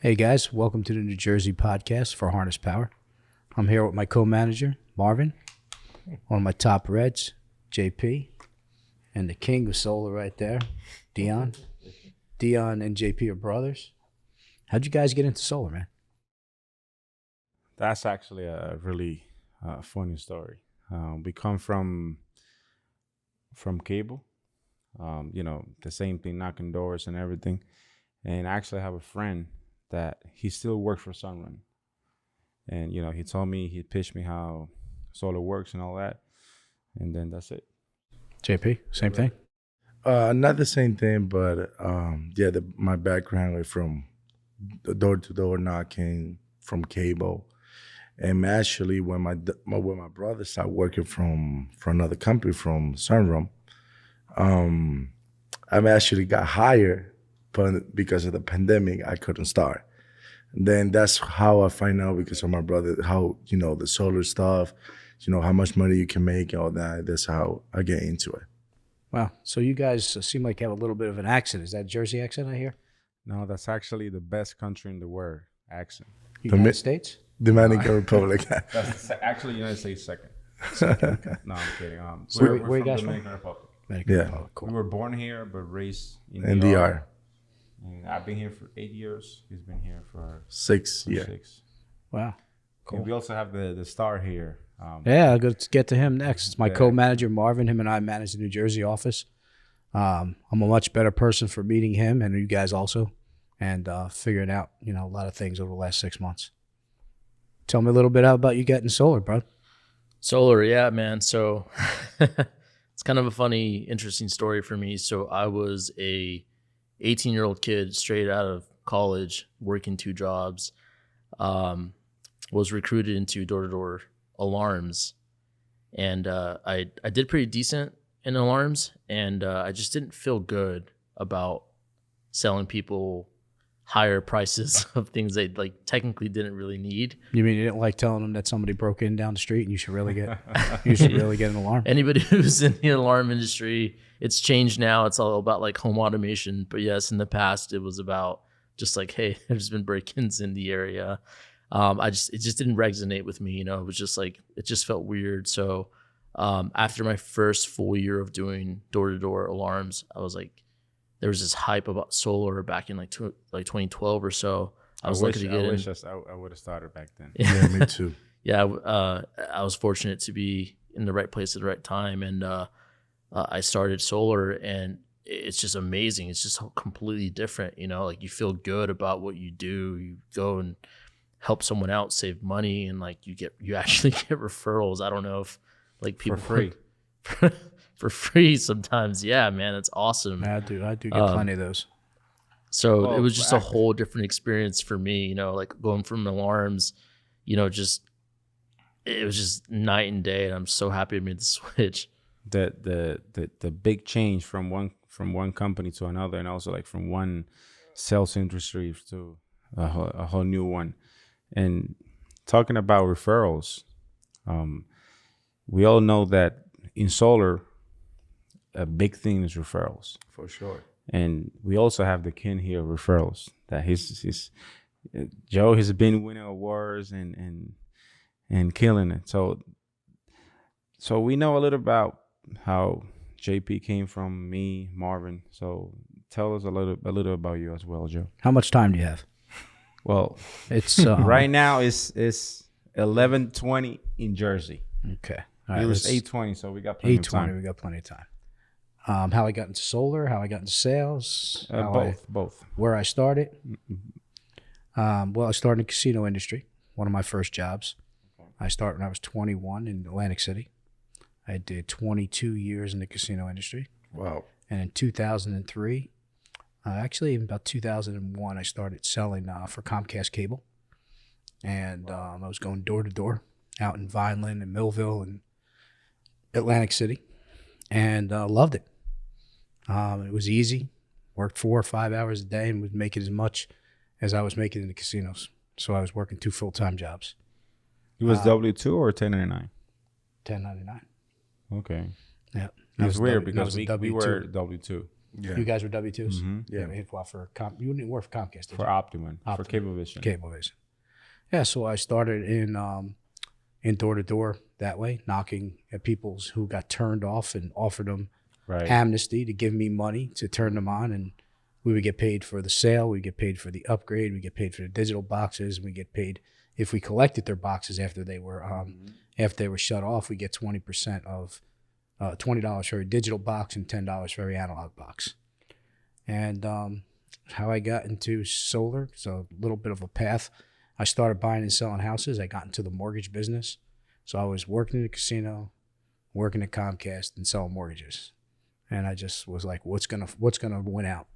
Hey guys, welcome to the New Jersey podcast for Harness Power. I'm here with my co-manager, Marvin, one of my top Reds, JP, and the king of solar right there, Dion. Dion and JP are brothers. How'd you guys get into solar, man? That's actually a really funny story. We come from cable, the same thing, knocking doors and everything. And I actually have a friend that he still works for Sunrun. And, he told me, he pitched me how solar works and all that. And then that's it. JP, same thing? Not the same thing, but my background was from the door-to-door knocking, from cable. And actually, when my brother started working for another company from Sunrun, I actually got hired, but because of the pandemic, I couldn't start. And then that's how I find out, because of my brother, how, the solar stuff, how much money you can make and all that. That's how I get into it. Wow. So you guys seem like you have a little bit of an accent. Is that a Jersey accent I hear? No, that's actually the best country in the world accent. United States? Dominican Republic. That's actually United States second. Okay. No, I'm kidding. Where we're you guys from from? Dominican Republic. Dominican Yeah. Republic, cool. We were born here, but raised In DR. DR. And I've been here for 8 years. He's been here for 6 years. 6. Wow. Cool. And we also have the star here. Yeah, I'll get to him next. It's my Yeah. co-manager, Marvin. Him and I manage the New Jersey office. I'm a much better person for meeting him and you guys also, and figuring out, a lot of things over the last 6 months. Tell me a little bit about you getting solar, bro. Solar, yeah, man. So it's kind of a funny, interesting story for me. So I was a 18-year-old kid straight out of college, working 2 jobs, was recruited into door-to-door alarms. And I did pretty decent in alarms, and I just didn't feel good about selling people higher prices of things they technically didn't really need. You mean you didn't like telling them that somebody broke in down the street and you should really get an alarm? Anybody who's in the alarm industry, it's changed now. It's all about home automation. But yes, in the past, it was about just hey, there's been break-ins in the area. It just didn't resonate with me. It was just it just felt weird. So after my first full year of doing door-to-door alarms, I was there was this hype about solar back in 2012 or so. I was looking to get in. I would have started back then. Yeah, me too. Yeah, I was fortunate to be in the right place at the right time, and I started solar, and it's just amazing. It's just completely different, you feel good about what you do. You go and help someone out, save money, and you actually get referrals. I don't know if people for free. For free sometimes. Yeah, man, it's awesome. I do get plenty of those. So it was just a whole different experience for me, going from alarms, it was just night and day, and I'm so happy I made the switch. The big change from one company to another, and also from one sales industry to a whole new one. And talking about referrals, we all know that in solar, a big thing is referrals. For sure. And we also have the king here of referrals. That Joe has been winning awards and killing it. So we know a little about how JP came from, me, Marvin. So tell us a little about you as well, Joe. How much time do you have? Well, It's right now it's 11:20 in Jersey. Okay. It was 8:20, so we got plenty of 8:20. time. We got plenty of time. How I got into solar, how I got into sales, Both. where I started. Well, I started in the casino industry, one of my first jobs. I started when I was 21 in Atlantic City. I did 22 years in the casino industry. Wow. And in 2003, actually in about 2001, I started selling for Comcast Cable. And I was going door to door out in Vineland and Millville and Atlantic City, and loved it. It was easy, worked 4 or 5 hours a day and was making as much as I was making in the casinos. So I was working 2 full-time jobs. It was W-2 or 1099? 1099. Okay. Yeah. It's weird because we we were W-2. Yeah. You guys were W-2s? Yeah. You didn't work for Comcast, did For you? Optimum, for Optimum. Cablevision. Cablevision. Yeah, so I started in door-to-door that way, knocking at people's who got turned off and offered them Right. amnesty to give me money to turn them on, and we would get paid for the sale, we get paid for the upgrade, we get paid for the digital boxes, we get paid if we collected their boxes after they were shut off. We get 20% of $20 for a digital box and $10 for every analog box. And how I got into solar, so a little bit of a path. I started buying and selling houses. I got into the mortgage business, so I was working in a casino, working at Comcast, and selling mortgages. And I just was like, what's gonna win out?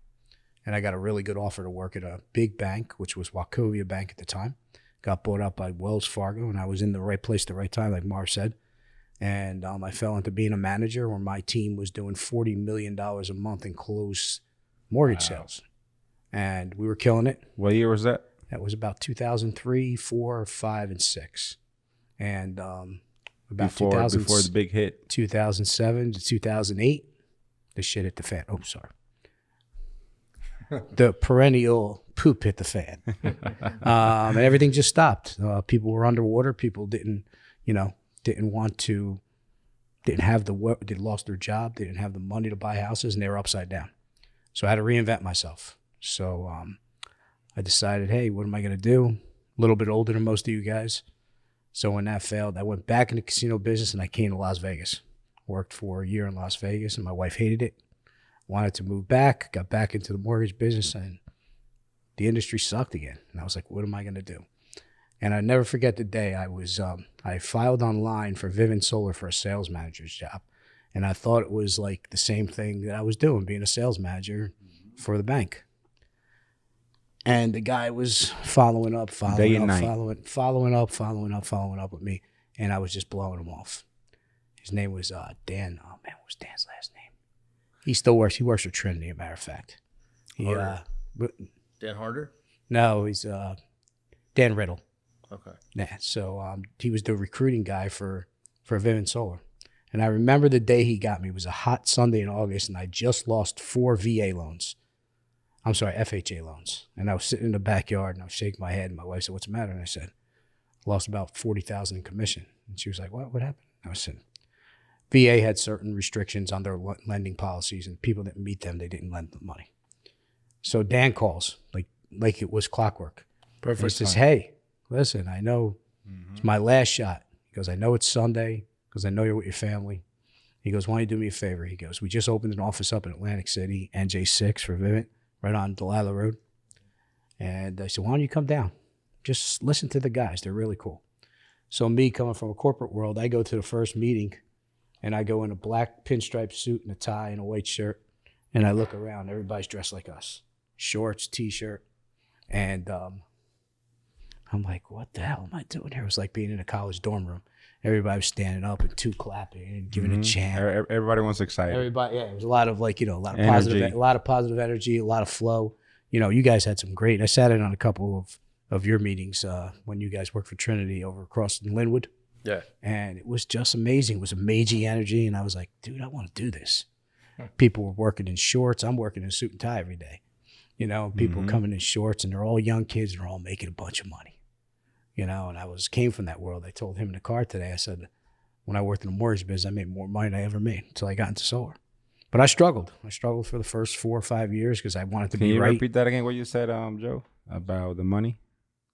And I got a really good offer to work at a big bank, which was Wachovia Bank at the time. Got bought up by Wells Fargo, and I was in the right place at the right time, like Marv said. And I fell into being a manager where my team was doing $40 million a month in closed mortgage sales. And we were killing it. What year was that? That was about 2003, 4, 5, and 6. And about Before the big hit. 2007 to 2008, the shit hit the fan. Oh, sorry. The perennial poop hit the fan. And everything just stopped. People were underwater. People didn't have they lost their job. They didn't have the money to buy houses, and they were upside down. So I had to reinvent myself. So I decided, hey, what am I going to do? A little bit older than most of you guys. So when that failed, I went back into casino business, and I came to Las Vegas. Worked for a year in Las Vegas, and my wife hated it. Wanted to move back, got back into the mortgage business, and the industry sucked again. And I was like, what am I going to do? And I never forget the day I filed online for Vivint Solar for a sales manager's job. And I thought it was like the same thing that I was doing, being a sales manager for the bank. And the guy was following up with me. And I was just blowing him off. His name was Dan. Oh, man, what was Dan's last name? He still works. He works for Trinity, as a matter of fact. Dan Harder? No, he's Dan Riddle. Okay. Yeah, so he was the recruiting guy for Vivint Solar. And I remember the day he got me. It was a hot Sunday in August, and I just lost 4 VA loans. I'm sorry, FHA loans. And I was sitting in the backyard, and I was shaking my head, and my wife said, what's the matter? And I said, I lost about $40,000 in commission. And she was like, what happened? I was saying, VA had certain restrictions on their lending policies, and people didn't meet them. They didn't lend them money. So Dan calls, like it was clockwork. Perfect. And he says, hey, listen, I know it's my last shot. He goes, I know it's Sunday because I know you're with your family. He goes, why don't you do me a favor? He goes, we just opened an office up in Atlantic City, NJ6 for Vivint, right on Delilah Road. And I said, why don't you come down? Just listen to the guys. They're really cool. So me coming from a corporate world, I go to the first meeting, and I go in a black pinstripe suit and a tie and a white shirt, and I look around. Everybody's dressed like us. Shorts, T-shirt. And I'm like, what the hell am I doing here? It was like being in a college dorm room. Everybody was standing up and 2 clapping and giving a chant. Everybody was excited. Everybody, yeah, it was a lot of positive energy, a lot of flow. You guys had some great. I sat in on a couple of your meetings when you guys worked for Trinity over across in Linwood. Yeah. And it was just amazing. It was amazing energy. And I was like, dude, I want to do this. People were working in shorts. I'm working in a suit and tie every day. People coming in shorts, and they're all young kids, and they're all making a bunch of money. And I came from that world. I told him in the car today, I said, when I worked in the mortgage business, I made more money than I ever made until I got into solar. But I struggled. I struggled for the first 4 or 5 years because I wanted to be right. Can you repeat that again, what you said, Joe, about the money?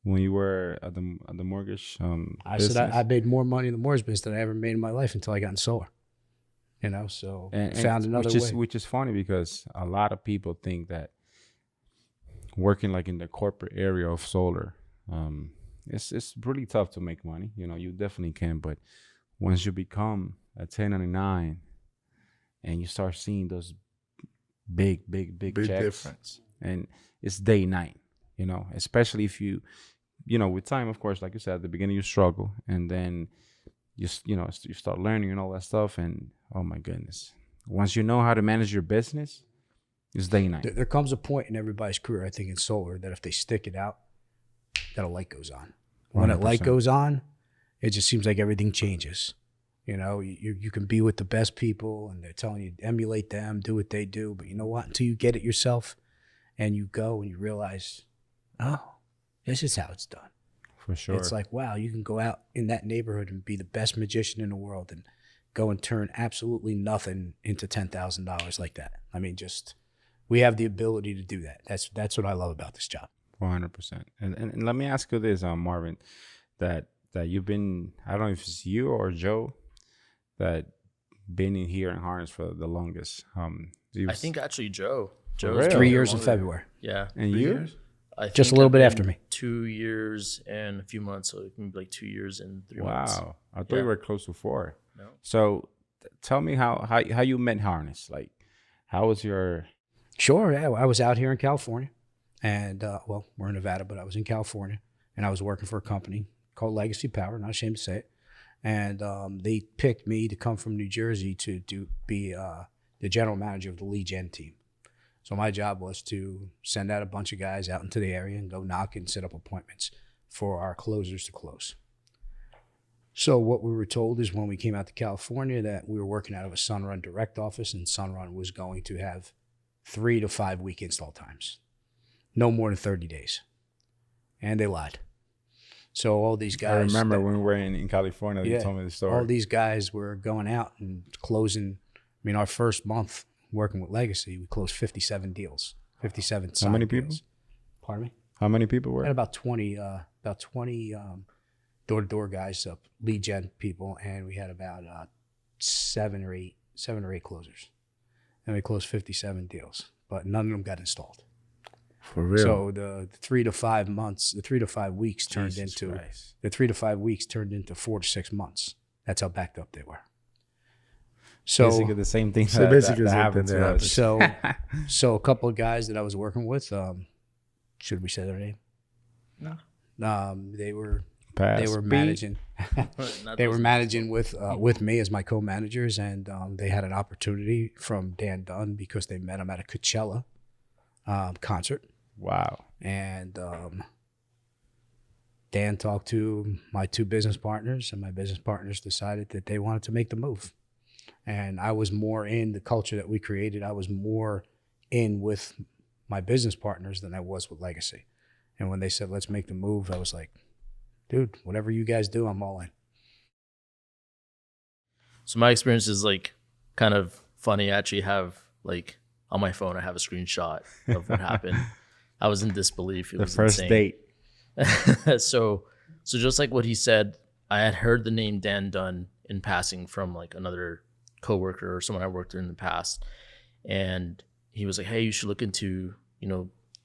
When you were at the mortgage I business? said I made more money in the mortgage business than I ever made in my life until I got in solar. So found another way. Which is funny because a lot of people think that working like in the corporate area of solar, it's really tough to make money. You definitely can, but once you become a 1099 and you start seeing those big checks, difference, and it's day night, especially if you with time, of course, like you said, at the beginning you struggle, and then you start learning and all that stuff, and oh my goodness, once you know how to manage your business, it's day night. There comes a point in everybody's career, I think, in solar that if they stick it out, that a light goes on. When that light goes on, it just seems like everything changes. You know, you can be with the best people and they're telling you emulate them, do what they do. But you know what? Until you get it yourself and you go and you realize, oh, this is how it's done. For sure. It's like, wow, you can go out in that neighborhood and be the best magician in the world and go and turn absolutely nothing into $10,000 like that. I mean, just we have the ability to do that. That's what I love about this job. 100%. And let me ask you this, Marvin, that you've been, I don't know if it's you or Joe, that been in here in harness for the longest. I think actually Joe. Joe's Joe's 3 years in February. Yeah. And you? I Just a think little I've bit been after me. 2 years and a few months, so maybe like 2 years and 3 months. Wow. I thought you were close to 4. No. So tell me how you met harness. Like, how was your... Sure, yeah. I was out here in California. And, well, we're in Nevada, but I was in California. And I was working for a company called Legacy Power, not ashamed to say it. And they picked me to come from New Jersey to be the general manager of the lead gen team. So my job was to send out a bunch of guys out into the area and go knock and set up appointments for our closers to close. So what we were told is when we came out to California that we were working out of a Sunrun direct office, and Sunrun was going to have 3 to 5 week install times. No more than 30 days. And they lied. So all these guys... I remember when we were in California, you told me the story. All these guys were going out and closing. I mean, our first month working with Legacy, we closed 57 deals. 57 How many people? Deals. Pardon me? How many people were? We had about 20 door-to-door guys, lead gen people, and we had about 7 or 8 closers. And we closed 57 deals, but none of them got installed. For real. So the 3 to 5 months, the 3 to 5 weeks turned into 4 to 6 months. That's how backed up they were. So basically the same thing. So basically the same happened thing to that us. So a couple of guys that I was working with, should we say their name? No. They were Pass. managing. Not They those- were managing with me as my co-managers, and they had an opportunity from Dan Dunn because they met him at a Coachella concert. Wow. And Dan talked to my 2 business partners, and my business partners decided that they wanted to make the move. And I was more in the culture that we created. I was more in with my business partners than I was with Legacy. And when they said, let's make the move, I was like, dude, whatever you guys do, I'm all in. So my experience is like kind of funny. I actually have like on my phone, I have a screenshot of what happened. I was in disbelief. It The was first insane. date. So just like what he said, I had heard the name Dan Dunn in passing from like another coworker or someone I worked with in the past. And he was like, hey, you should look into,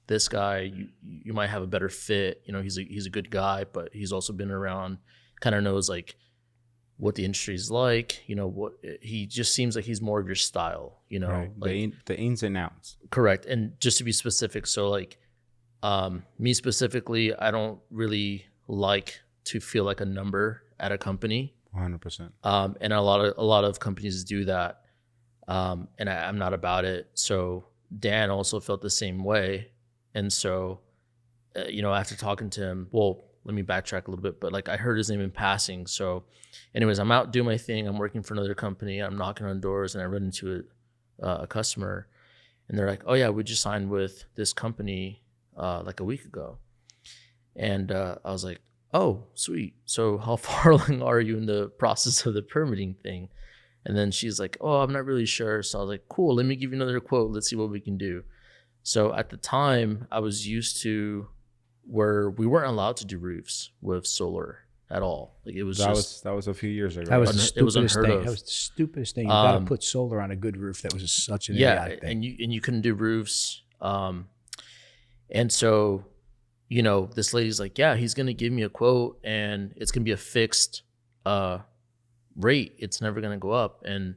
this guy. You might have a better fit. He's a good guy, but he's also been around, kind of knows like what the industry is like, what he just seems like he's more of your style, Right. like The ins and outs. correct. And just to be specific, so like me specifically, I don't really like to feel like a number at a company. 100%. And a lot of companies do that. And I'm not about it. So Dan also felt the same way. And so, after talking to him, well, let me backtrack a little bit, but like I heard his name in passing. So anyways, I'm out doing my thing. I'm working for another company. I'm knocking on doors and I run into a customer and they're like, oh yeah, we just signed with this company like a week ago. And I was like, oh, sweet. So how far along are you in the process of the permitting thing? And then she's like, oh, I'm not really sure. So I was like, cool, let me give you another quote. Let's see what we can do. So at the time, I was used to where we weren't allowed to do roofs with solar at all. Like it was That was a few years ago. That was the It was stupidest unheard thing. of. That was the stupidest thing. You got to put solar on a good roof. That was such an idiotic thing. and you couldn't do roofs. And so, this lady's like, yeah, he's gonna give me a quote, and it's gonna be a fixed rate. It's never gonna go up. And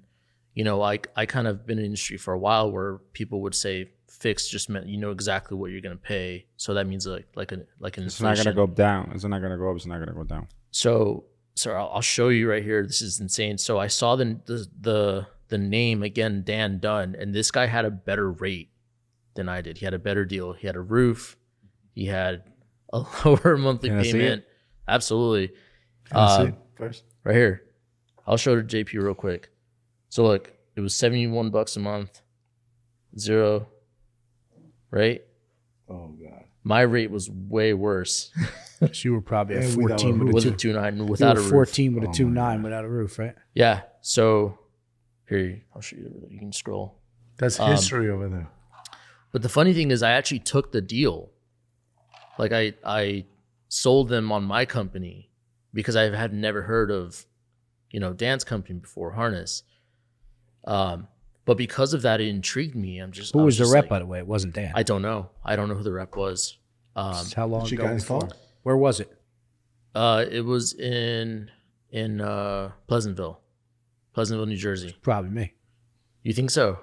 I kind of been in the industry for a while where people would say fixed just meant exactly what you're gonna pay. So that means like an It's inflation. not gonna go down. It's not gonna go up. It's not gonna go down. So I'll show you right here. This is insane. So I saw the name again, Dan Dunn, and this guy had a better rate than I did. He had a better deal. He had a roof. He had a lower monthly Can I see payment. Absolutely. Can I see it first? Right here. I'll show it to JP real quick. So look, it was $71 a month, 0, right? Oh God. My rate was way worse. So you were probably at And without 14 a with With a a 2. 2.9 You without were a roof. 14 with a Oh 2.9 my God. without a roof, right? Yeah. So here, I'll show you. You can scroll. That's history over there. But the funny thing is, I actually took the deal. Like I sold them on my company because I had never heard of, Dan's company before, Harness. But because of that, it intrigued me. Who was the rep, by the way? It wasn't Dan. I don't know. I don't know who the rep was. How long Did you ago? guys before? talk? Where was it? It was in Pleasantville, New Jersey. Probably me. You think so?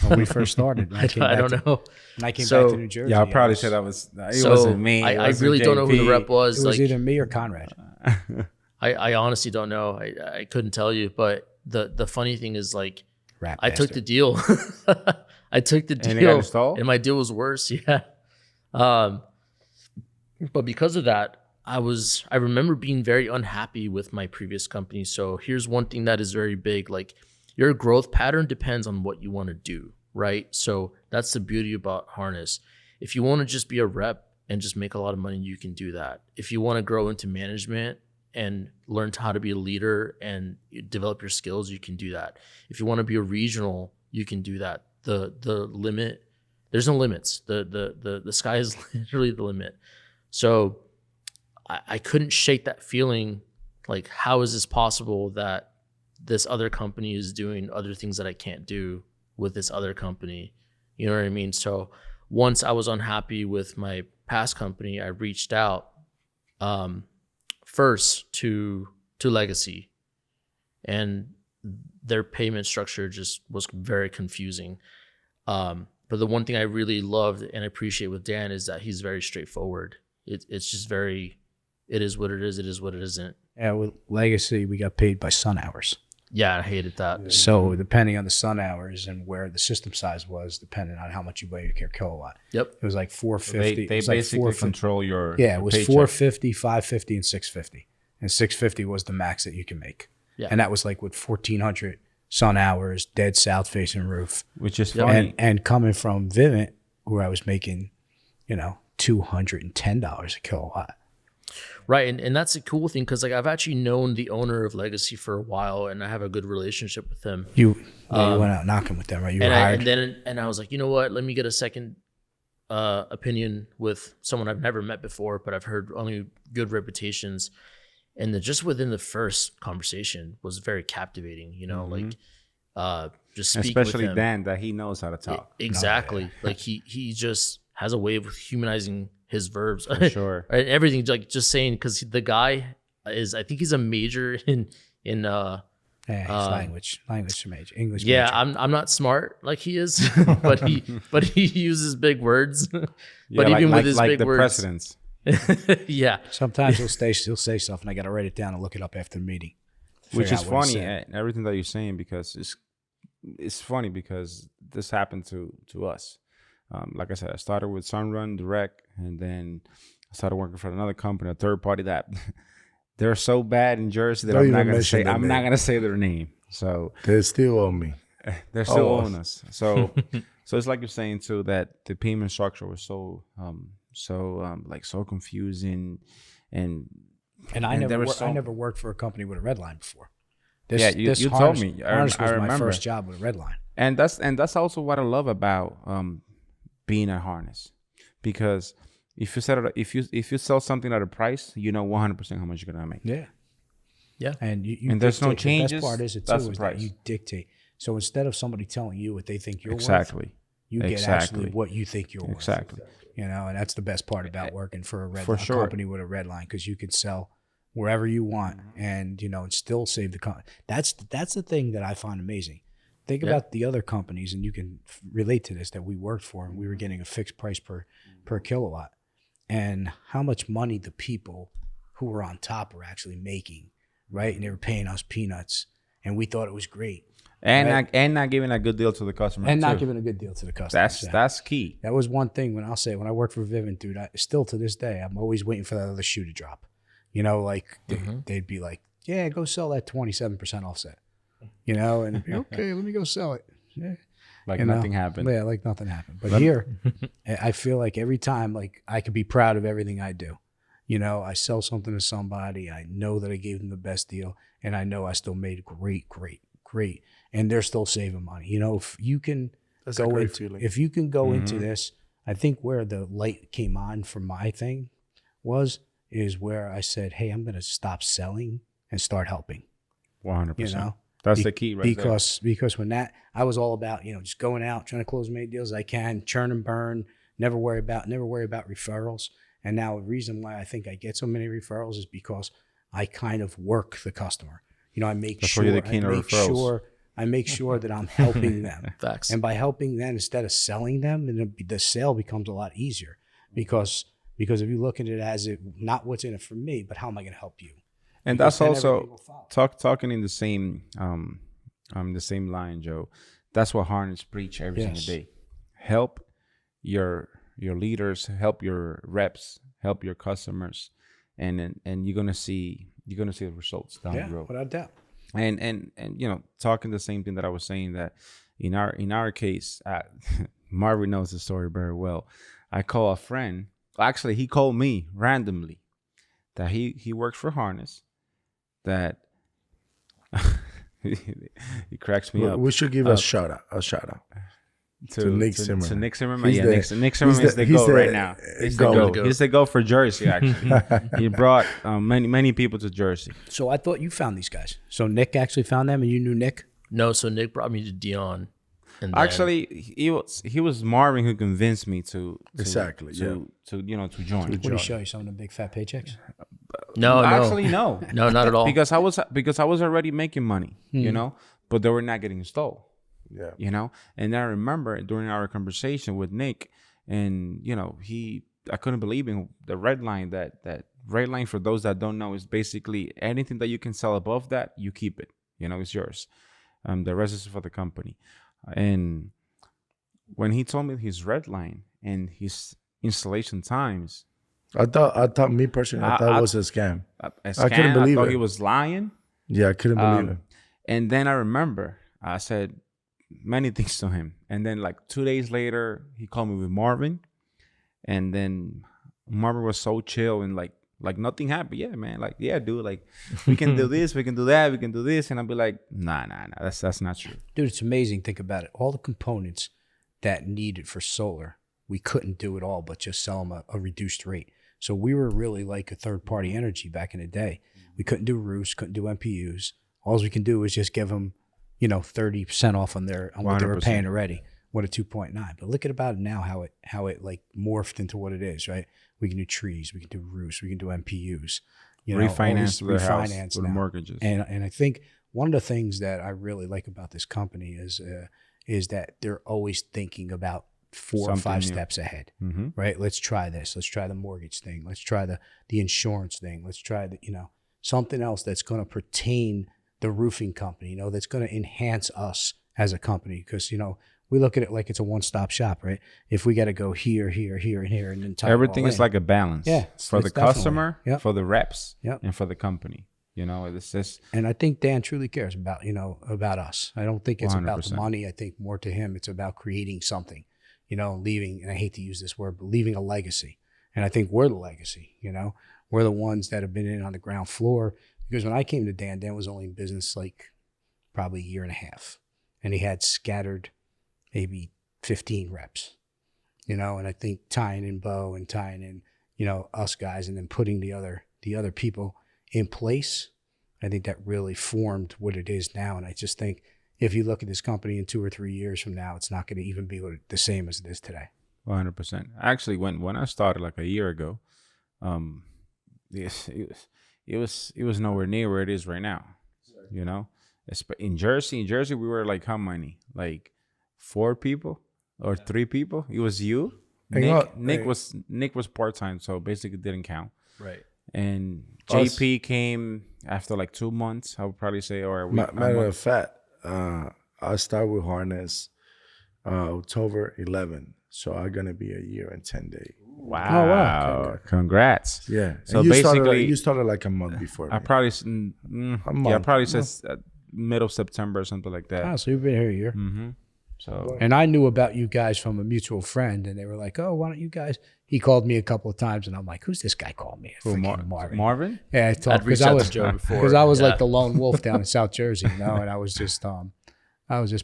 When we first started. When I don't know. When I came So- back to New Jersey. Yeah, I'll probably it say that was. It So wasn't me. It I wasn't really don't know who the JP. rep was. was Like, either me or Conrad. I honestly don't know. I couldn't tell you. But the funny thing is, like, Rap I took the bastard. deal. I took the And it got deal, installed? and my deal was worse. Yeah. But because of that, I remember being very unhappy with my previous company. So here's one thing that is very big. Like, your growth pattern depends on what you want to do, right? So that's the beauty about Harness. If you want to just be a rep and just make a lot of money, you can do that. If you want to grow into management and learn how to be a leader and develop your skills, you can do that. If you want to be a regional, you can do that. The limit, there's no limits. The sky is literally the limit. So I couldn't shake that feeling, like, how is this possible that this other company is doing other things that I can't do with this other company? You know what I mean? So once I was unhappy with my past company, I reached out first to Legacy, and their payment structure just was very confusing. But the one thing I really loved and appreciate with Dan is that he's very straightforward. It's just very, it is what it is. It is what it isn't. Yeah, with Legacy, we got paid by sun hours. Yeah, I hated that. So depending on the sun hours and where the system size was, depending on how much you weighed per kilowatt, Yep. it was like 450. They it was like basically 450. control your. Yeah, it your was paycheck. 450, 550, and 650. And 650 was the max that you can make. Yeah. And that was like with 1,400 sun hours, dead south facing roof. Which is Yep. funny. And coming from Vivint, where I was making, $210 a kilowatt. Right. And that's a cool thing because, like, I've actually known the owner of Legacy for a while, and I have a good relationship with him. You went out knocking with them, right? You were And hired. I was like, you know what? Let me get a second opinion with someone I've never met before, but I've heard only good reputations. And just within the first conversation was very captivating, like just speaking Especially with him. Dan, that he knows how to talk. Exactly. Like he just has a way of humanizing his verbs. For sure. And everything, like, just saying, because the guy is, I think he's a major in Yeah, it's language major, English yeah, major. I'm not smart like he is, but he uses big words. Yeah, But even with his like big the words, presidents. yeah, Sometimes he'll say stuff, and I got to write it down and look it up after the meeting. Which Figure is out what he funny, said. everything that you're saying, because it's funny because this happened to us. Like I said, I started with Sunrun Direct, and then I started working for another company, a third party that they're so bad in Jersey that Don't I'm not even gonna mention say. their I'm name. not gonna say their name. So They still owe me. they're still Oh. owing us. So it's like you're saying too, that the payment structure was so confusing, and I there was I never worked for a company with a red line before. Yeah, you told Harness- me. Harness I was my remember. first job with a red line. And that's also what I love about being at Harness, because if you sell something at a price, you know 100% how much you're gonna make. Yeah. yeah, And you And there's no dictate. The changes, best part is that's the that price. you dictate. So instead of somebody telling you what they think you're worth, Exactly. you get Exactly. actually what you think you're Exactly. worth. And that's the best part about working for a red For line sure. company with a red line, because you can sell wherever you want and still save the company. That's the thing that I find amazing. Think Yeah. about the other companies, and you can relate to this, that we worked for, and we were getting a fixed price per kilowatt, and how much money the people who were on top were actually making, right? And they were paying us peanuts, and we thought it was great, And Right. not giving a good deal to the customer. and not too. giving a good deal to the customer. That's key. That was one thing when I worked for Vivint, dude, still to this day, I'm always waiting for that other shoe to drop. They'd be like yeah, go sell that 27% offset, you know, and okay, let me go sell it. Yeah. Like You know? nothing happened. Yeah, like nothing happened. But here, I feel like every time, like I could be proud of everything I do. You know, I sell something to somebody, I know that I gave them the best deal, and I know I still made great, and they're still saving money. You know, if you can That's a go great in, feeling. if you can go into Mhm. this, I think where the light came on for my thing is where I said, hey, I'm going to stop selling and start helping. 100%. You know, That's the key, right because when that I was all about, you know, just going out trying to close as many deals as I can, churn and burn, never worry about referrals. And now the reason why I think I get so many referrals is because I kind of work the customer. You know, I make That's why you're the king of referrals. I make sure that I'm helping them. Facts. And by helping them instead of selling them, then the sale becomes a lot easier because if you look at it as not what's in it for me, but how am I going to help you? And Because that's then everything also will follow. talking in the same line, Joe. That's what Harness preach every Yes. single day. Help your leaders, help your reps, help your customers, and you're gonna see the results down Yeah, the road. without a doubt. And you know, talking the same thing that I was saying, that in our case, Marvin knows the story very well. I call a friend. Actually, he called me randomly that he works for Harness. That he cracks me up. We should give a shout out. to Nick Zimmerman. To Nick Zimmerman. He's Yeah, the- Nick Zimmerman is the he's GOAT the right now. He's the GOAT. GOAT. He's the GOAT for Jersey, actually. He brought many people to Jersey. So I thought you found these guys. So Nick actually found them, and you knew Nick. No, so Nick brought me to Dion. And then, Actually, he was Marvin who convinced me to Exactly, to join. What did he show you? Some of the big fat paychecks? no, Actually, no. no, not at all. because I was already making money, you know, but they were not getting installed. Yeah. You know, and I remember during our conversation with Nick, and you know, I couldn't believe in the red line. That red line, for those that don't know, is basically anything that you can sell above that, you keep it. You know, it's yours. The rest is for the company. And when he told me his red line and his installation times, I thought me personally, I thought it was a scam. I couldn't believe thought it. he was lying. Yeah, I couldn't believe it. And then I remember I said many things to him. And then like 2 days later, he called me with Marvin. And then Marvin was so chill and like nothing happened. Yeah, man. Like, yeah, dude, like we can do this, we can do that, we can do this. And I'll be like, nah, that's not true. Dude, it's amazing. Think about it. All the components that needed for solar, we couldn't do it all, but just sell them a reduced rate. So we were really like a third-party energy back in the day. We couldn't do roofs, couldn't do MPUs. All we can do is just give them, 30% off on what they were 100%. paying already. What a 2.9. But look at about it now, how it like morphed into what it is, right? We can do trees, we can do roofs, we can do MPUs. Refinance their house refinance with now. mortgages. And I think one of the things that I really like about this company is that they're always thinking about 4 or Something 5 new. steps ahead, Mm-hmm. right? Let's try this. Let's try the mortgage thing. Let's try the insurance thing. Let's try something else that's going to pertain the roofing company, that's going to enhance us as a company. Because, we look at it like it's a one-stop shop, right? If we got to go here, here, here, and here, and then tie it Everything all is in. like a balance. Yeah, For the it's definitely. customer, Yep. for the reps, Yep. and for the company. It's just And I think Dan truly cares about, about us. I don't think it's about the 100%. money. I think more to him, it's about creating something, leaving, and I hate to use this word, but leaving a legacy. And I think we're the legacy, we're the ones that have been in on the ground floor. Because when I came to Dan was only in business like probably a year and a half. And he had scattered maybe 15 reps, and I think tying in Bo and tying in, us guys, and then putting the other people in place, I think that really formed what it is now. And I just think if you look at this company in 2 or 3 years from now, it's not going to even be the same as it is today. 100%. Actually, when I started like a year ago, yes, it was nowhere near where it is right now. In Jersey, we were like how many? Like 4 people or 3 people. It was you. Nick was part-time, so basically didn't count. Right. And JP came after like 2 months. I would probably say, or a week. Matter of fact, I start with Harness October 11. So I'm gonna be a year and 10 days. Wow. Oh, wow. Okay. Congrats. Yeah. So And basically, you started like a month before. I me. probably, A yeah, month. probably says middle of September or something like that. Oh, so you've been here a year. Mm-hmm. So, And I knew about you guys from a mutual friend, and they were like, "Oh, why don't you guys?" He called me a couple of times, and I'm like, "Who's this guy calling me?" Freaking Marvin. Marvin? Yeah, I I'd thought reached because I out was to Joe before. because I was Yeah. like the lone wolf down in South Jersey, you know, and I was just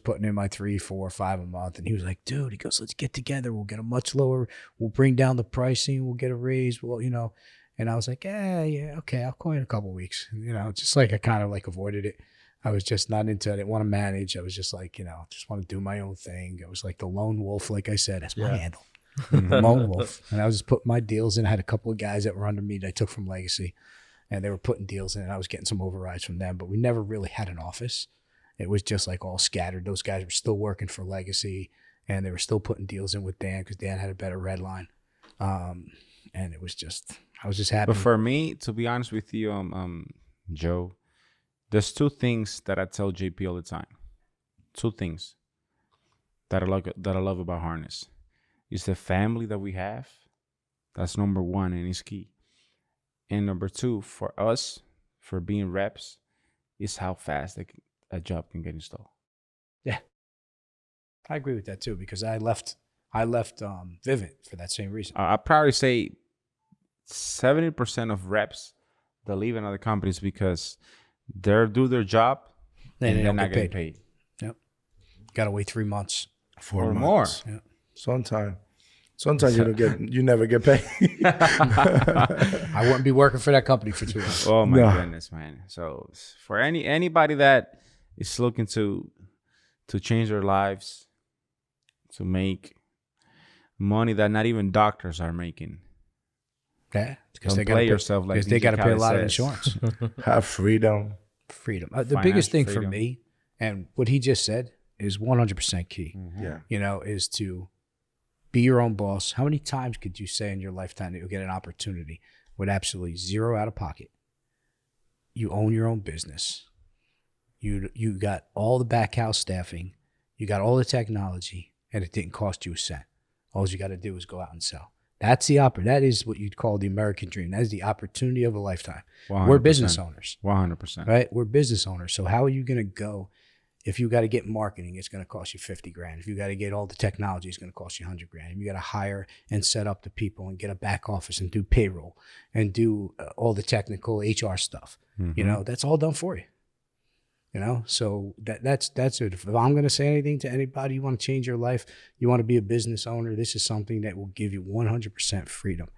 putting in my 3, 4, 5 a month, and he was like, "Dude," he goes, "Let's get together. We'll get a much lower. We'll bring down the pricing. We'll get a raise. Well, you know." And I was like, yeah, okay, I'll call you in a couple of weeks. You know, just like I kind of like avoided it. I was just not into it. I didn't want to manage. I was just like, you know, just want to do my own thing. I was like the lone wolf, like I said, that's my Yeah. handle. The lone wolf. And I was just putting my deals in. I had a couple of guys that were under me that I took from Legacy, and they were putting deals in, and I was getting some overrides from them, but we never really had an office. It was just like all scattered. Those guys were still working for Legacy, and they were still putting deals in with Dan because Dan had a better red line. And it was just, I was just happy. But for me, to be honest with you, Joe, there's 2 things that I tell JP all the time. 2 things that I love about harness. It's the family that we have. That's number 1, and it's key. And number 2, for us, for being reps, is how fast a job can get installed. Yeah, I agree with that too, because I left Vivint for that same reason. I'd probably say 70% of reps that leave in other companies because they do their job and They they're don't not get getting paid. paid. Yep, got to wait 3 months. 4 Or months. more. Yeah. Sometimes you never get paid. I wouldn't be working for that company for 2 years. Oh my No. goodness, man! So for anybody that is looking to change their lives, to make money that not even doctors are making, Yeah, because don't they got play to yourself like they DJ got to pay a Khaled lot of says. insurance. Have freedom. Freedom. The biggest Financial thing for freedom. me, and what he just said is 100% key. Yeah. You know, is to be your own boss. How many times could you say in your lifetime that you'll get an opportunity with absolutely zero out of pocket? You own your own business. You got all the back house staffing. You got all the technology, and it didn't cost you a cent. All you got to do is go out and sell. That's that is what you'd call the American dream. That is the opportunity of a lifetime. 100%. We're business owners, 100%. right? We're business owners. So how are you going to go? If you got to get marketing, it's going to cost you 50 grand. If you got to get all the technology, it's going to cost you 100 grand. If you got to hire and set up the people and get a back office and do payroll and do all the technical HR stuff, you know, that's all done for you. You know, so that's it. If I'm going to say anything to anybody, you want to change your life, you want to be a business owner, this is something that will give you 100% freedom.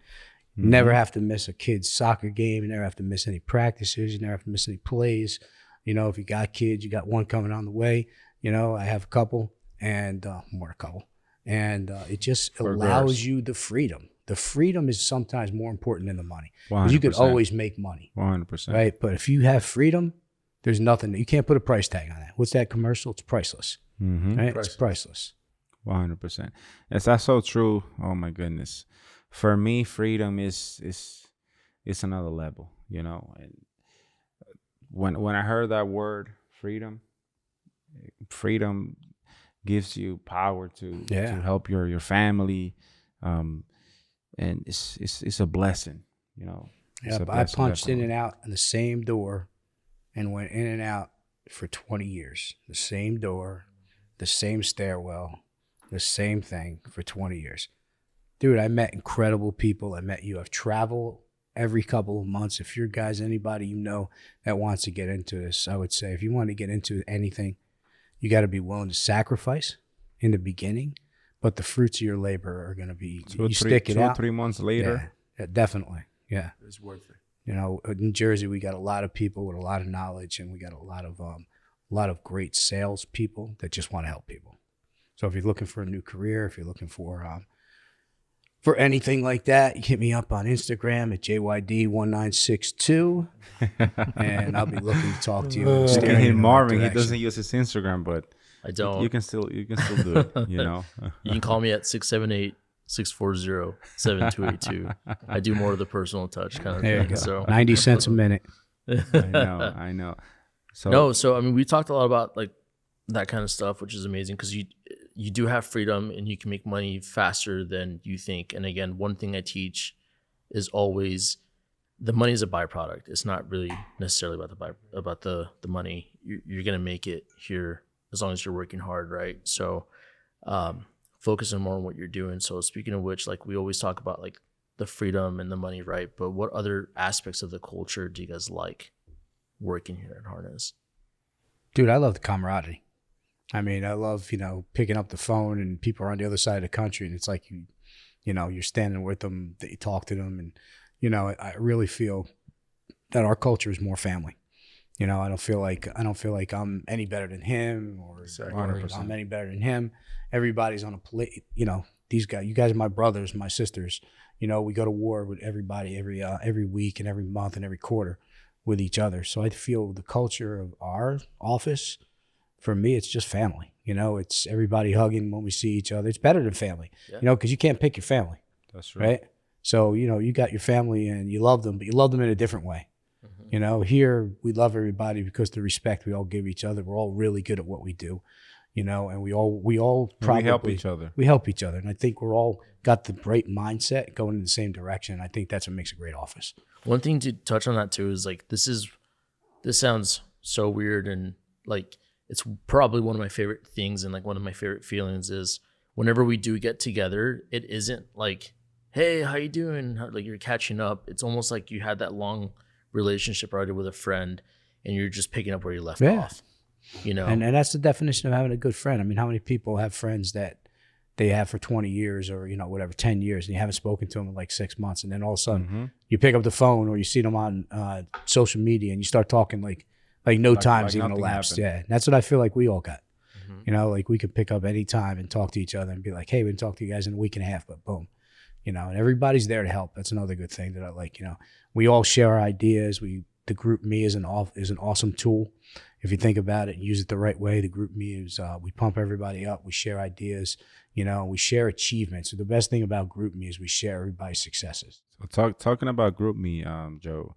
You never have to miss a kid's soccer game. You never have to miss any practices. You never have to miss any plays. You know, if you got kids, you got one coming on the way. You know, I have a couple and more than a couple. And it just allows you the freedom. The freedom is sometimes more important than the money. Because you could 100%. always make money. 100%. Right? But if you have freedom, there's nothing. You can't put a price tag on that. What's that commercial? It's priceless. Right? It's priceless. 100%. That's so true. Oh my goodness. For me, freedom is another level, you know. And when I heard that word, freedom gives you power to help your family, and it's a blessing, you know. Yeah, I punched in and out in the same door and went in and out for 20 years. The same door, the same stairwell, the same thing for 20 years. Dude, I met incredible people. I met you. I've traveled every couple of months. If you're guys, anybody you know that wants to get into this, I would say if you want to get into anything, you got to be willing to sacrifice in the beginning, but the fruits of your labor are going to be, stick it out. 2 or 3 months later. Yeah, definitely. Yeah. It's worth it. You know, in Jersey, we got a lot of people with a lot of knowledge, and we got a lot of great sales people that just want to help people. So if you're looking for a new career, if you're looking for anything like that, you hit me up on Instagram at JYD1962, and I'll be looking to talk to you. You can hit Marvin. He doesn't use his Instagram, but I don't. You can still do it. You know. You can call me at 678-640-7282. I do more of the personal touch kind of There you thing. go. So 90 cents a minute. I know. So no, so I mean, we talked a lot about like that kind of stuff, which is amazing because you do have freedom and you can make money faster than you think. And again, one thing I teach is always the money is a byproduct. It's not really necessarily about the money. You're gonna make it here as long as you're working hard, right? So focusing more on what you're doing. So speaking of which, like we always talk about like the freedom and the money, right? But what other aspects of the culture do you guys like working here at Harness? Dude, I love the camaraderie. I mean, I love, picking up the phone and people are on the other side of the country and it's like you're standing with them, that you talk to them, and I really feel that our culture is more family. I don't feel like I'm any better than him or I'm any better than him. Everybody's on a these guys, you guys are my brothers, my sisters. We go to war with everybody every week and every month and every quarter with each other. So I feel the culture of our office, for me, it's just family. It's everybody hugging when we see each other. It's better than family, because you can't pick your family. That's right. So, you got your family and you love them, but you love them in a different way. Mm-hmm. Here we love everybody because the respect we all give each other. We're all really good at what we do, and we all probably help each other. We help each other. And I think we're all got the right mindset going in the same direction. I think that's what makes a great office. One thing to touch on that too is like, this sounds so weird. And like, it's probably one of my favorite things. And like one of my favorite feelings is whenever we do get together, it isn't like, hey, how you doing? Like you're catching up. It's almost like you had that long relationship already with a friend and you're just picking up where you left off, And that's the definition of having a good friend. I mean, how many people have friends that they have for 20 years or, 10 years and you haven't spoken to them in like 6 months. And then all of a sudden you pick up the phone or you see them on social media and you start talking like no time's even elapsed. Yeah. And that's what I feel like we all got. Like we could pick up any time and talk to each other and be like, hey, we didn't talk to you guys in a week and a half, but boom. And everybody's there to help. That's another good thing that I like. We all share our ideas. The Group Me is an awesome tool. If you think about it and use it the right way, the Group Me is we pump everybody up. We share ideas. We share achievements. So the best thing about Group Me is we share everybody's successes. So talking about Group Me, Joe,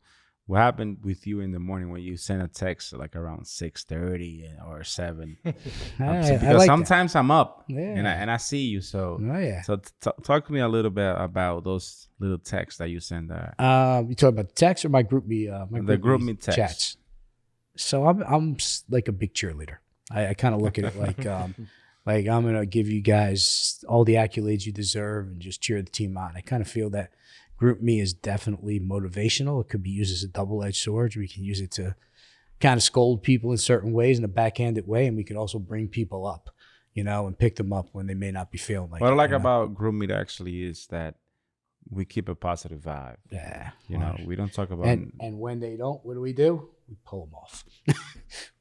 what happened with you in the morning when you sent a text like around 6:30 or 7? Because like sometimes that. I'm up and I see you. So So talk to me a little bit about those little texts that you send there. You talking about the text or my Group Me? The Group Me text. Chats. So I'm like a big cheerleader. I kind of look at it like like I'm gonna give you guys all the accolades you deserve and just cheer the team on. I kind of feel that Group Me is definitely motivational. It could be used as a double-edged sword. We can use it to kind of scold people in certain ways in a backhanded way, and we could also bring people up, and pick them up when they may not be feeling like it. What I like about Group Me actually is that we keep a positive vibe. Yeah. We don't talk about... And when they don't, what do? We pull them off.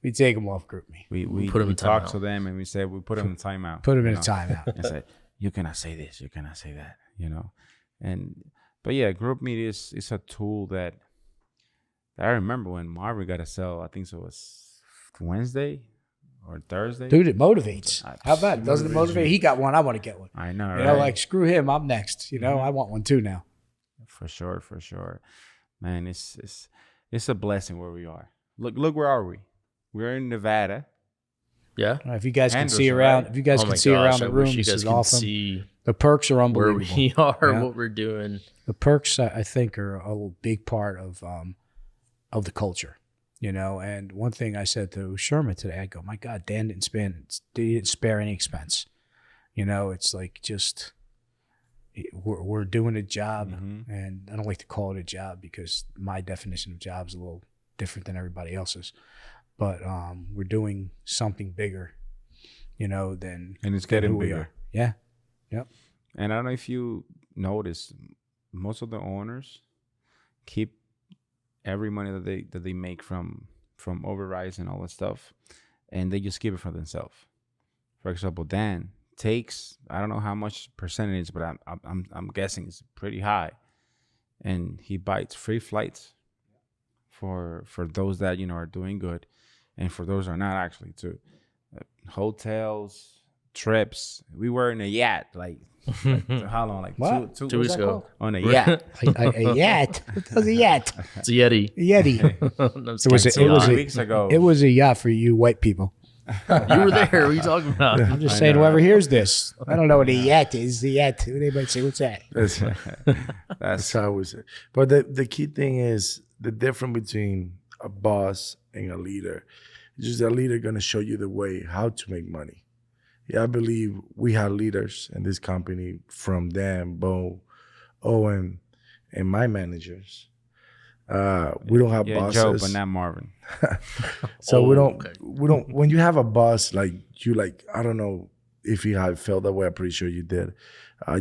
We take them off Group Me. We put them in talk to them and we say we put them in timeout. Put them in a timeout. And say, you cannot say this, you cannot say that, But yeah, Group Me is a tool that I remember when Marv got a sell. I think so it was Wednesday or Thursday. Dude, it motivates. How about it? Doesn't it motivate? He got one. I want to get one. I know, right? Like screw him. I'm next. I want one too now. For sure. Man, it's a blessing where we are. Look, where are we? We're in Nevada. Yeah. If you guys can see around, if you guys can see around the room, this is awesome. The perks are unbelievable. Where we are, what we're doing. The perks, I think, are a big part of the culture, And one thing I said to Sherman today, I go, my God, Dan didn't spare any expense. It's like just we're doing a job, and I don't like to call it a job because my definition of job is a little different than everybody else's. But we're doing something bigger, than and it's getting who bigger. We are. Yeah. Yep. And I don't know if you notice, most of the owners keep every money that they make from overrides and all that stuff, and they just keep it for themselves. For example, Dan takes, I don't know how much percentage, but I'm guessing it's pretty high, and he buys free flights for those that are doing good, and for those that are not actually too. Hotels, trips. We were in a yacht like how long? Like what? two weeks ago. On a yacht. a yacht? What was a yacht? It's a Yeti. Yeti. It was 2 weeks ago. It was a yacht for you white people. You were there. What are you talking about? I'm just saying, whoever hears this, I don't know what a yet is. The yet. They might say, what's that? That's how I would say. But the key thing is the difference between a boss and a leader. It's just a leader going to show you the way how to make money. Yeah, I believe we have leaders in this company from Dan, Bo, Owen, and my managers. We don't have bosses. Joe, but not Marvin. So we don't. Okay. When you have a boss like you, like I don't know if you have felt that way. I'm pretty sure you did.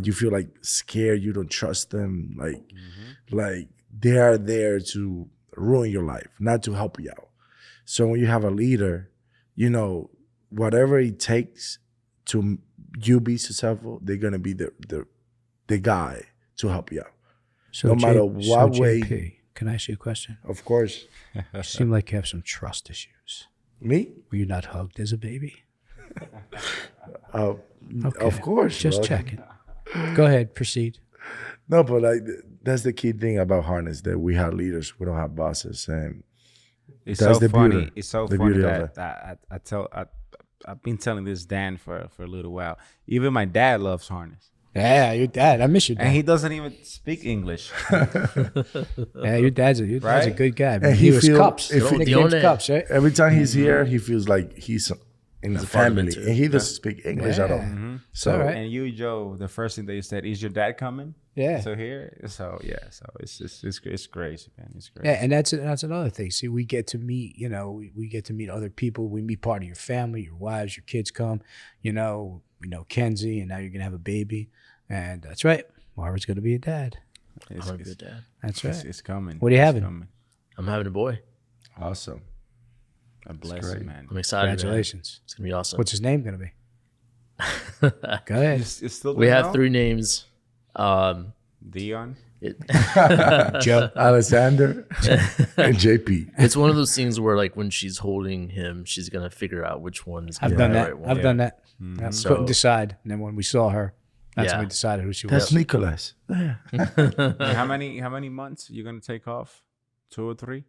You feel like scared. You don't trust them. Like they are there to ruin your life, not to help you out. So when you have a leader, you know whatever it takes to you be successful, they're gonna be the guy to help you out. So No matter what way. JP, can I ask you a question? Of course, You seem like you have some trust issues. me. Were you not hugged as a baby? Okay. Okay. Of course, Just bro. checking. Go ahead, proceed. No, but like that's the key thing about harness, that we have leaders, we don't have bosses, and It's That's so the funny. beauty- It's so the funny beauty of that I've been telling this Dan for a little while. Even my dad loves harness, Yeah, your dad. I miss your and dad. he doesn't even speak English. Yeah, your dad's a Right? good guy. And He he was feel- cups. if he- Nickname's Dion. cups, right? every time he's here, he feels like he's in the a part of it family, too. and he doesn't speak English at all. Yeah. So all right. And you, Joe, the first thing that you said, is your dad coming? Yeah. So here, so it's crazy, man. It's crazy. Yeah, and that's another thing. See, we get to meet, we get to meet other people. We meet part of your family, your wives, your kids come. We know Kenzie, and now you're gonna have a baby, and that's right. Marvin's gonna be a dad. I'm It's, gonna be it's, a dad. That's right. it's coming. What are you It's having? coming. I'm having a boy. awesome. A blessing, great. man. I'm excited. man. Congratulations. It's gonna be awesome. What's his name gonna be? Go ahead. It's still We have now? 3 names. Dion. Joe. Alexander and JP. It's one of those things where, like, when she's holding him, she's gonna figure out which one is. I've gonna done be the that. right one. I've done that. I So- couldn't decide, and then when we saw her, that's Yeah. when we decided who she That's was. Nicholas. Yeah. And how many months you gonna take off? 2 or 3?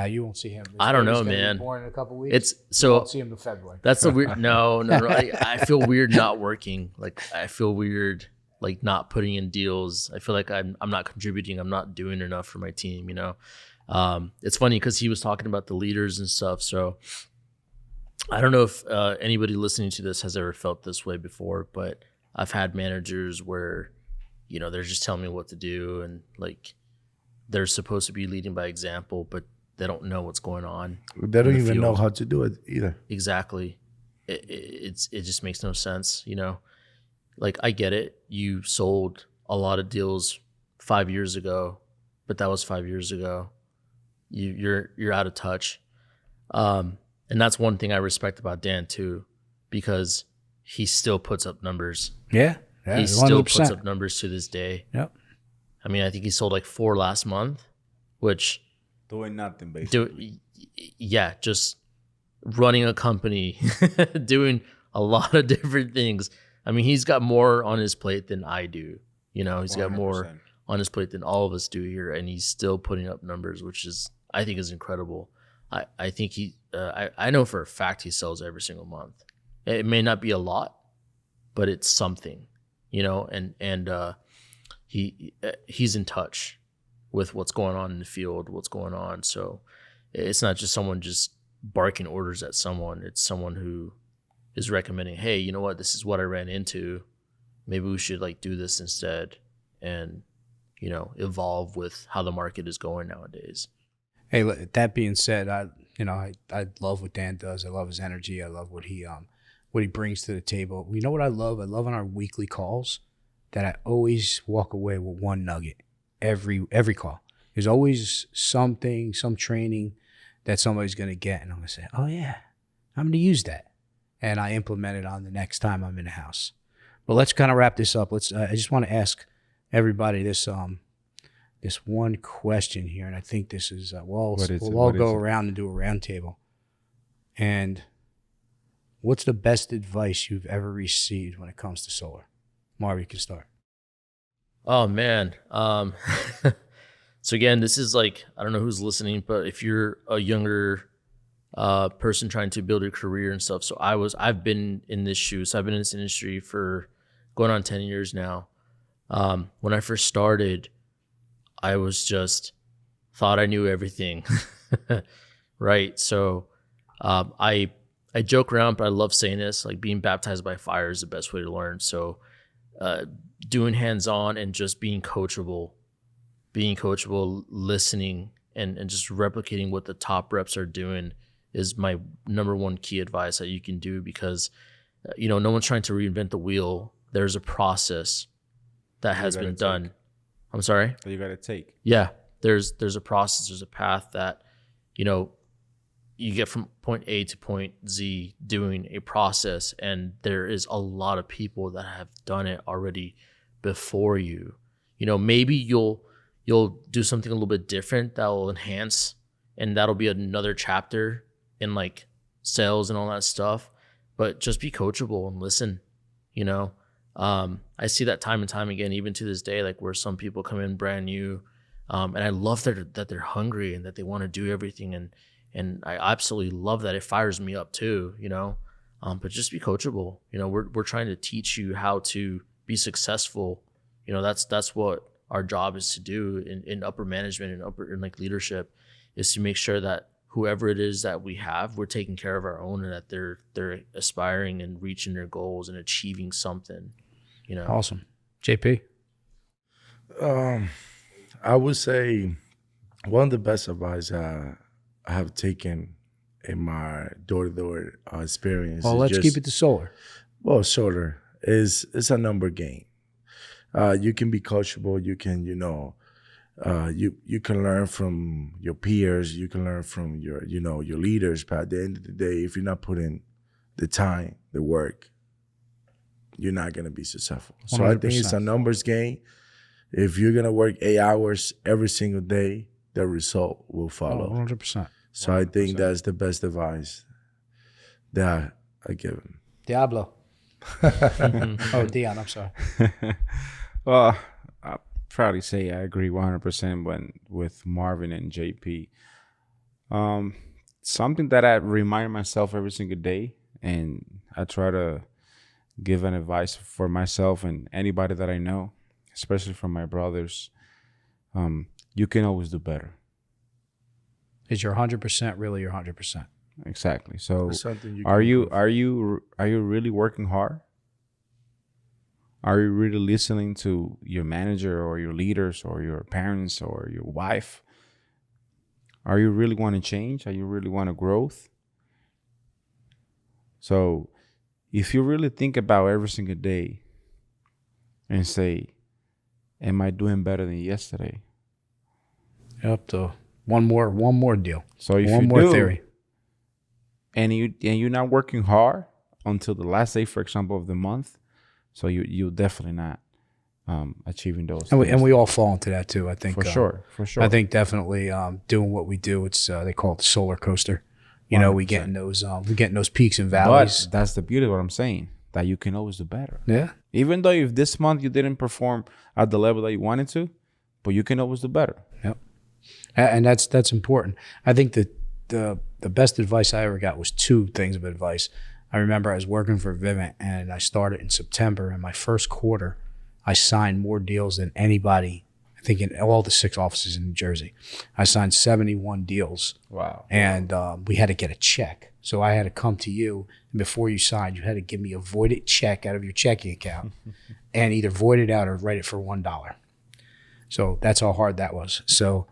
You won't see him. I don't He's know, gonna be man. Born in a couple weeks. It's You so won't see him in February. that's the weird. No. I feel weird not working. Like, I feel weird like not putting in deals. I feel like I'm not contributing. I'm not doing enough for my team. It's funny because he was talking about the leaders and stuff. So I don't know if anybody listening to this has ever felt this way before, but I've had managers where, they're just telling me what to do, and like they're supposed to be leading by example, but they don't know what's going on. They don't in the even know field. how to do it either. Exactly. It just makes no sense, Like, I get it. You sold a lot of deals 5 years ago, but that was 5 years ago. You're out of touch. And that's one thing I respect about Dan too, because he still puts up numbers. Yeah. He still puts 100%. up numbers to this day. Yep. I mean, I think he sold like 4 last month, which Doing nothing, basically. just running a company, doing a lot of different things. I mean, he's got more on his plate than I do. He's got more 100%. on his plate than all of us do here, and he's still putting up numbers, which I think is incredible. I think I know for a fact he sells every single month. It may not be a lot, but it's something, and he's in touch with what's going on in the field, what's going on. So it's not just someone just barking orders at someone. It's someone who is recommending, hey, you know what, this is what I ran into. Maybe we should like do this instead, and evolve with how the market is going nowadays. Hey, that being said, I love what Dan does. I love his energy. I love what he brings to the table. You know what I love? I love on our weekly calls that I always walk away with one nugget every call. There's always something, some training that somebody's going to get, and I'm going to say, oh yeah, I'm going to use that, and I implement it on the next time I'm in the house. But let's kind of wrap this up. I just want to ask everybody this one question here, and I think this is we'll all go around and do a round table. And what's the best advice you've ever received when it comes to solar? Marv, you can start. Oh man. So again, this is like, I don't know who's listening, but if you're a younger person trying to build a career and stuff. So I've been in this shoe. So I've been in this industry for going on 10 years now. When I first started, I was just thought I knew everything. Right. So I joke around, but I love saying this, like being baptized by fire is the best way to learn. So doing hands-on and just being coachable, listening and just replicating what the top reps are doing is my number one key advice that you can do, because no one's trying to reinvent the wheel. There's a process that has been done. I'm sorry? That you got to take. Yeah. There's a process, there's a path that, you get from point A to point Z doing a process, and there is a lot of people that have done it already before you. Maybe you'll do something a little bit different that will enhance, and that'll be another chapter in like sales and all that stuff. But just be coachable and listen. I see that time and time again, even to this day, like where some people come in brand new, and I love that they're hungry and that they want to do everything, and I absolutely love that. It fires me up too, but just be coachable. We're trying to teach you how to be successful. That's what our job is to do in upper management and in like leadership, is to make sure that whoever it is that we have, we're taking care of our own, and that they're aspiring and reaching their goals and achieving something. Awesome. JP? I would say one of the best advice I have taken in my door-to-door experience. Well, let's keep it to solar. Well, solar is a number game. You can be coachable. You can, you can learn from your peers. You can learn from your leaders. But at the end of the day, if you're not putting the time, the work, you're not going to be successful. 100%. So I think it's a numbers game. If you're going to work 8 hours every single day, the result will follow. 100%. So 100%. I think that's the best advice that I give him. Diablo. Oh, Dion, I'm sorry. Well, I'll probably say I agree 100% with Marvin and JP. Something that I remind myself every single day, and I try to give an advice for myself and anybody that I know, especially from my brothers, you can always do better. Is your 100% really your 100%? Exactly. So are you really working hard? Are you really listening to your manager or your leaders or your parents or your wife? Are you really want to change? Are you really want to growth? So if you really think about every single day and say, am I doing better than yesterday? Yep. So one more deal. So if one you more do, theory, and you're not working hard until the last day, for example, of the month, so you definitely not achieving those. And we all fall into that too. I think for sure. I think definitely doing what we do. It's they call it the solar coaster. 100%. We get in those peaks and valleys. But that's the beauty of what I'm saying, that you can always do better. Yeah. Even though if this month you didn't perform at the level that you wanted to, but you can always do better. Yep. And that's important. I think that the best advice I ever got was 2 things of advice. I remember I was working for Vivint, and I started in September. In my first quarter, I signed more deals than anybody, I think, in all the 6 offices in New Jersey. I signed 71 deals. Wow. And we had to get a check. So I had to come to you, and before you signed, you had to give me a voided check out of your checking account and either void it out or write it for $1. So that's how hard that was. So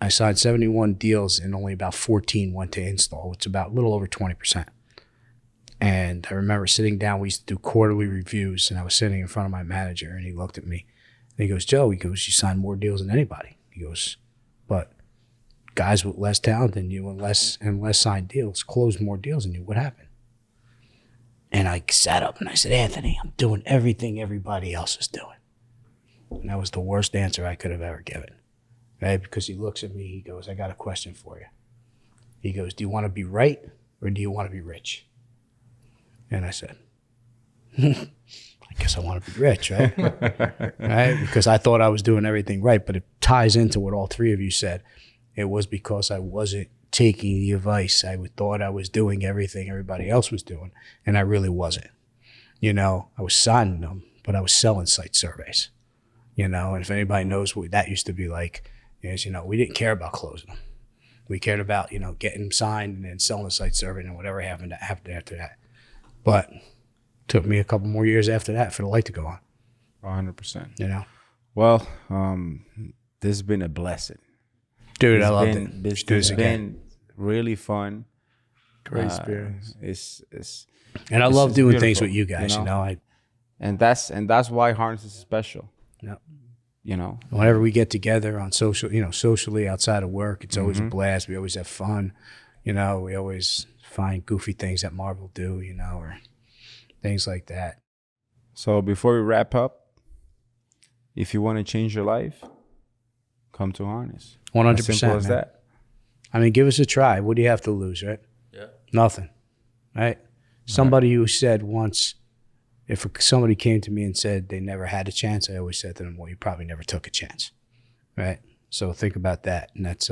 I signed 71 deals, and only about 14 went to install. It's about a little over 20%. And I remember sitting down, we used to do quarterly reviews, and I was sitting in front of my manager, and he looked at me. And he goes, Joe, you signed more deals than anybody. He goes, but guys with less talent than you and less signed deals closed more deals than you. What happened? And I sat up and I said, Anthony, I'm doing everything everybody else is doing. And that was the worst answer I could have ever given. Right? Because he looks at me, he goes, I got a question for you. He goes, do you want to be right or do you want to be rich? And I said, I guess I want to be rich, right? Right? Because I thought I was doing everything right, but it ties into what all 3 of you said. It was because I wasn't taking the advice. I thought I was doing everything everybody else was doing, and I really wasn't. You know, I was signing them, but I was selling site surveys. You know, and if anybody knows what that used to be like, is, you know, we didn't care about closing them. We cared about, you know, getting them signed and then selling the site survey and whatever happened after that. But it took me a couple more years after that for the light to go on. 100%. You know? Well, this has been a blessing. Dude, I loved it. This has been really fun. Great experience. And I love doing things with you guys, you you know? know. And that's why harness is special. Yeah. You know, Whenever we get together on social, you know, socially outside of work, it's always a blast. We always have fun. You know, we always find goofy things that Marv will do, you know, or things like that. So before we wrap up, if you want to change your life, come to harness. 100%. As simple as that. I mean, give us a try. What do you have to lose, right? Yeah. Nothing, right? Somebody who said once, if somebody came to me and said they never had a chance, I always said to them, well, you probably never took a chance, right? So think about that. And that's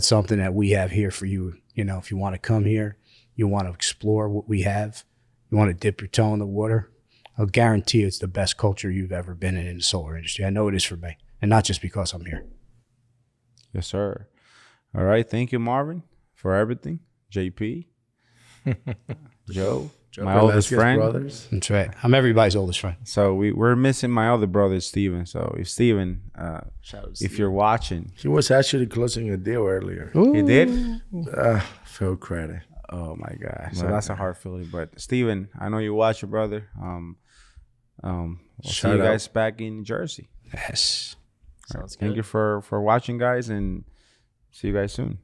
something that we have here for you. You know, if you want to come here, you want to explore what we have, you want to dip your toe in the water, I'll guarantee it's the best culture you've ever been in the solar industry. I know it is for me, and not just because I'm here. Yes, sir. All right. Thank you, Marvin, for everything. JP, Joe, my oldest friend. Brothers. That's right. I'm everybody's oldest friend. So we're missing my other brother, Steven. So if Steven, Shout out to if Steven. you're watching, He was actually closing a deal earlier. he did. Full credit. Oh my God! So My that's a bad. hard feeling. But Steven, I know you watch your brother. We'll see Shout you out. guys back in Jersey. Yes. Sounds good. Thank you for watching, guys, and see you guys soon.